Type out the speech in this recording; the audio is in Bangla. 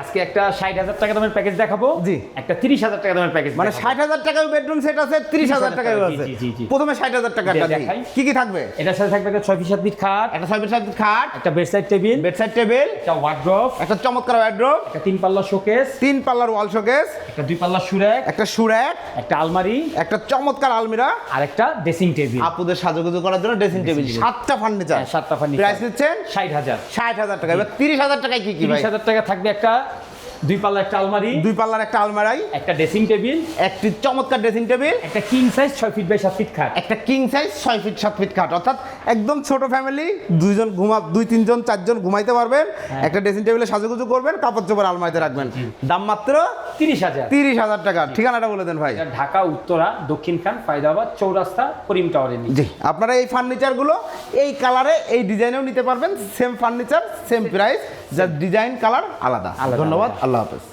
আজকে একটা 60,000 টাকা দামের প্যাকেজ দেখাবো। জি। একটা 30,000 টাকা দামের প্যাকেজ মানে 60,000 টাকায় বেডরুম সেট আছে, 30,000 টাকায় আছে। জি। প্রথমে 60,000 টাকাটা দেখাই। কি কি থাকবে? এটার সাথে থাকবে একটা 6 ফিট 7 ফিট খাট, একটা 6 ফিট খাট, একটা বেডসাইড টেবিল, বেডসাইড টেবিল, একটা ওয়ার্ড্রপ, একটা চমৎকার ওয়ার্ড্রোব, একটা 3 পাল্লা শোকেস, 3 পাল্লার ওয়াল শোকেস, একটা 2 পাল্লা সুরেক, একটা সুরেক, একটা আলমারি, একটা চমৎকার আলমিরা, আর একটা ড্রেসিং টেবিল। আপুদের সাজুগুজু করার জন্য ড্রেসিং টেবিল, 7টা ফার্নিচার, 7টা ফার্নিচার। প্রাইস দিচ্ছেন 60,000। 60,000 টাকা। এবার 30,000 টাকায় কি কি ভাই? 30,000 টাকা থাকবে একটা 2 পাল্লা একটা আলমারি, 2 পাল্লার একটা আলমারাই, একটা ড্রেসিং টেবিল, একটি চমৎকার ড্রেসিং টেবিল, একটা king size 6 feet by 7 feet খাট। একটা কিং সাইজ 6 ফিট 7 ফিট খাট, অর্থাৎ একদম ছোট ফ্যামিলি, 2 3 জন 4 জন ঘুমাইতে পারবেন। একটা ড্রেসিং টেবিলে সাজুগুজু করবেন, কাপড় চোপড় আলমারিতে রাখবেন। দাম মাত্র 30,000। 30,000 টাকা। ঠিকানাটা বলে দেন ভাই। এটা ঢাকা উত্তরা দক্ষিণ খান ফায়দাবাদ চৌরাস্তা করিম টাওয়ারের নিচে। জি, আপনারা এই ফার্নিচারগুলো এই কালারে এই ডিজাইনেও নিতে পারবেন। Same furniture same price, just design colour আলাদা। আলাদা। ধন্যবাদ, আল্লাহ হাফেজ।